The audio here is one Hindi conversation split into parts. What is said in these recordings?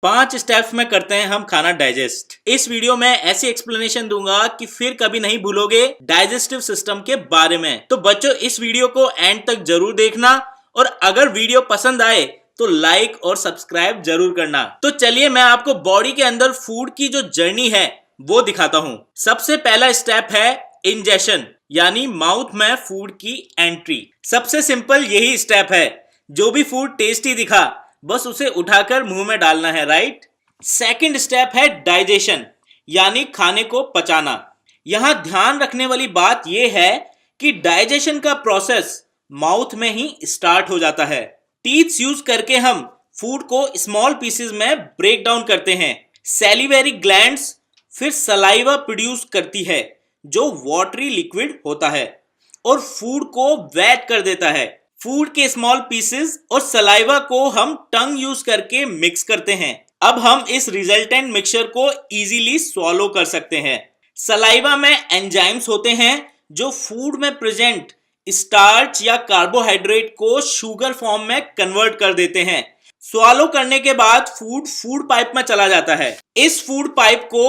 5 स्टेप्स में करते हैं हम खाना डाइजेस्ट। इस वीडियो में ऐसी एक्सप्लेनेशन दूंगा कि फिर कभी नहीं भूलोगे डाइजेस्टिव सिस्टम के बारे में। तो बच्चों इस वीडियो को एंड तक जरूर देखना और अगर वीडियो पसंद आए तो लाइक और सब्सक्राइब जरूर करना। तो चलिए मैं आपको बॉडी के अंदर फूड की जो जर्नी है वो दिखाता हूँ। सबसे पहला स्टेप है इंजेशन, यानी माउथ में फूड की एंट्री। सबसे सिंपल यही स्टेप है। जो भी फूड टेस्टी दिखा बस उसे उठाकर मुंह में डालना है, राइट। सेकंड स्टेप है डाइजेशन, यानी खाने को पचाना। यहां ध्यान रखने वाली बात यह है कि डाइजेशन का प्रोसेस माउथ में ही स्टार्ट हो जाता है। टीथ यूज करके हम फूड को स्मॉल पीसेस में ब्रेक डाउन करते हैं। सैलिवरी ग्लैंड्स फिर सलाइवा प्रोड्यूस करती है जो वाटरी लिक्विड होता है और फूड को वेट कर देता है। फूड के स्मॉल पीसेस और सलाइवा को हम टंग यूज करके मिक्स करते हैं। अब हम इस रिजल्टेंट मिक्सचर को इजीली स्वॉलो कर सकते हैं। सलाइवा में एंजाइम्स होते हैं जो फूड में प्रेजेंट स्टार्च या कार्बोहाइड्रेट को शुगर फॉर्म में कन्वर्ट कर देते हैं। स्वॉलो करने के बाद फूड पाइप में चला जाता है। इस फूड पाइप को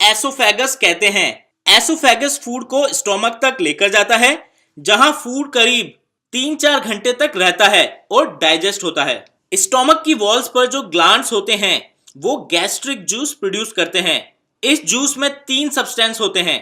एसोफेगस कहते हैं। एसोफेगस फूड को स्टोमक तक लेकर जाता है जहां फूड करीब 3-4 घंटे तक रहता है और डाइजेस्ट होता है। स्टोमक की वॉल्स पर जो ग्लैंड्स होते हैं वो गैस्ट्रिक जूस प्रोड्यूस करते हैं। इस जूस में 3 सब्सटेंस होते हैं,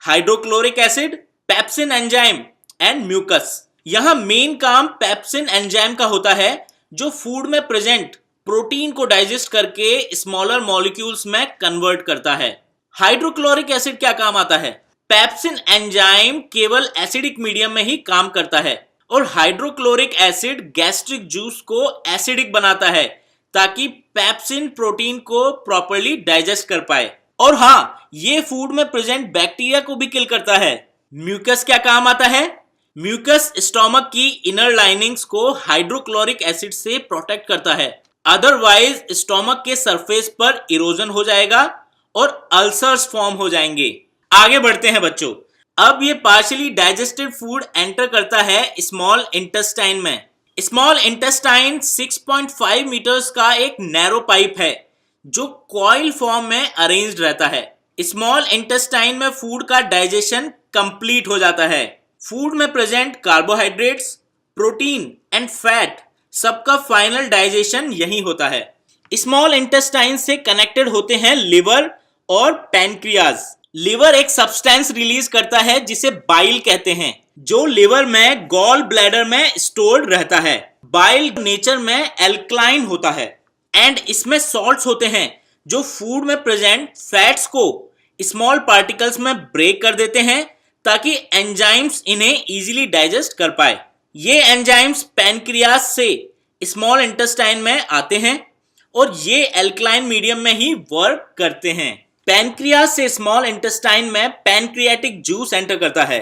hydrochloric acid, pepsin enzyme and mucus. यहां मेन काम पेप्सिन एंजाइम का होता है जो फूड में प्रेजेंट प्रोटीन को डाइजेस्ट करके स्मॉलर मॉलिक्यूल्स में कन्वर्ट करता है। हाइड्रोक्लोरिक एसिड क्या काम आता है? पेप्सिन एंजाइम केवल एसिडिक मीडियम में ही काम करता है और हाइड्रोक्लोरिक एसिड गैस्ट्रिक जूस को एसिडिक बनाता है ताकि पेप्सिन प्रोटीन को प्रॉपर्ली डाइजेस्ट कर पाए। और हाँ, ये फूड में प्रेजेंट बैक्टीरिया को भी किल करता है। म्यूकस क्या काम आता है? म्यूकस स्टोमक की इनर लाइनिंग्स को हाइड्रोक्लोरिक एसिड से प्रोटेक्ट करता है, अदरवाइज स्टोमक के सरफेस पर इरोजन हो जाएगा और अल्सर्स फॉर्म हो जाएंगे। आगे बढ़ते हैं बच्चों। अब ये पार्शियली डाइजेस्टेड फूड एंटर करता है स्मॉल इंटेस्टाइन में। स्मॉल इंटेस्टाइन 6.5 मीटर्स का एक नैरो पाइप है जो कॉइल फॉर्म में अरेंज्ड रहता है। स्मॉल इंटेस्टाइन में फूड का डाइजेशन कंप्लीट हो जाता है। फूड में present carbohydrates, protein and fat सबका फाइनल डाइजेशन यही होता है। स्मॉल इंटेस्टाइन से कनेक्टेड होते हैं लिवर और पैनक्रियाज। लिवर एक सब्सटेंस रिलीज करता है जिसे बाइल कहते हैं, जो लिवर में गॉल ब्लैडर में स्टोर्ड रहता है। बाइल नेचर में एल्कलाइन होता है एंड इसमें सॉल्ट्स होते हैं जो फूड में प्रेजेंट फैट्स को स्मॉल पार्टिकल्स में ब्रेक कर देते हैं ताकि एंजाइम्स इन्हें इजीली डाइजेस्ट कर पाए। ये एंजाइम्स पैनक्रियाज से स्मॉल इंटेस्टाइन में आते हैं और ये एल्कलाइन मीडियम में ही वर्क करते हैं। पैनक्रियाज से स्मॉल इंटेस्टाइन में पैनक्रियाटिक जूस एंटर करता है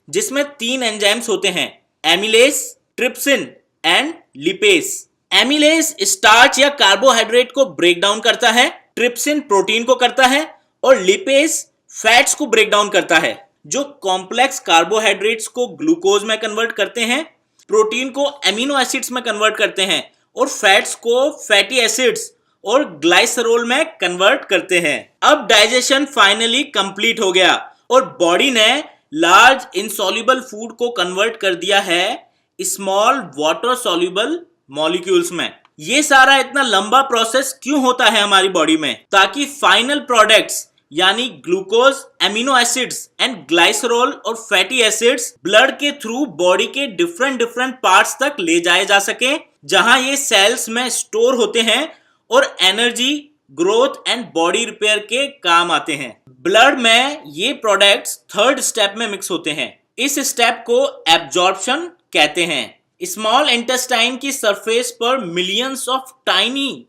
जिसमें 3 एंजाइम्स होते हैं, amylase, trypsin and lipase. Amylase starch या कार्बोहाइड्रेट को ब्रेक डाउन करता है, ट्रिप्सिन प्रोटीन को करता है और लिपेस फैट्स को ब्रेक डाउन करता है जो कॉम्प्लेक्स कार्बोहाइड्रेट्स को ग्लूकोज में कन्वर्ट करते हैं, प्रोटीन को एमिनो एसिड्स में कन्वर्ट करते हैं और फैट्स को फैटी एसिड्स और ग्लाइसरोल में कन्वर्ट करते हैं। अब डाइजेशन फाइनली कंप्लीट हो गया और बॉडी ने लार्ज इनसॉल्युबल फूड को कन्वर्ट कर दिया है स्मॉल वाटर सॉल्युबल मॉलिक्यूल्स में। ये सारा इतना लंबा प्रोसेस क्यों होता है हमारी बॉडी में? ताकि फाइनल प्रोडक्ट्स यानी glucose, amino acids and glycerol और फैटी एसिड्स ब्लड के थ्रू बॉडी के डिफरेंट पार्ट्स तक ले जाए जा सके, जहां ये सेल्स में स्टोर होते हैं और energy, growth and body repair के काम आते हैं। ब्लड में ये प्रोडक्ट्स 3rd स्टेप में मिक्स होते हैं। इस स्टेप को एब्जॉर्प्शन कहते हैं। स्मॉल इंटेस्टाइन की सरफेस पर millions of tiny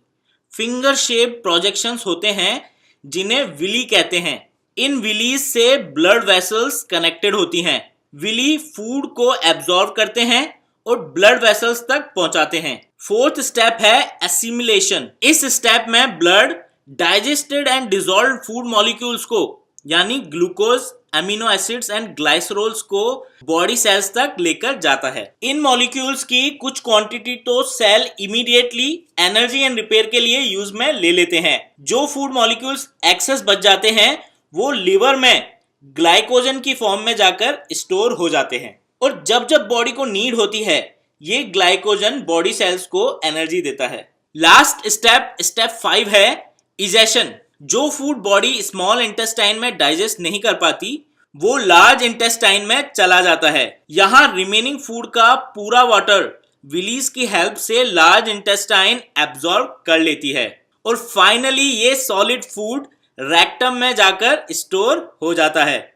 finger shape projections होते हैं जिन्हें विली कहते हैं। इन विलीज से ब्लड वेसल्स कनेक्टेड होती हैं। विली फूड को एब्जॉर्ब करते हैं और ब्लड वेसल्स तक पहुंचाते हैं। 4th स्टेप है एसिमिलेशन। इस स्टेप में blood digested and dissolved food molecules को यानी glucose, amino acids and glycerols को बॉडी सेल्स तक लेकर जाता है। इन मॉलिक्यूल्स की कुछ क्वांटिटी तो cell immediately energy and repair के लिए यूज में ले लेते हैं। जो फूड मॉलिक्यूल्स एक्सेस बच जाते हैं वो लिवर में ग्लाइकोजन की फॉर्म में जाकर स्टोर हो जाते हैं और जब जब बॉडी को नीड होती है ये ग्लाइकोजन बॉडी सेल्स को एनर्जी देता है। लास्ट स्टेप 5 है इजेशन। जो फूड बॉडी स्मॉल इंटेस्टाइन में डाइजेस्ट नहीं कर पाती वो लार्ज इंटेस्टाइन में चला जाता है। यहाँ रिमेनिंग फूड का पूरा वाटर विलीज की हेल्प से लार्ज इंटेस्टाइन एब्जॉर्ब कर लेती है और फाइनली ये सॉलिड फूड रेक्टम में जाकर स्टोर हो जाता है।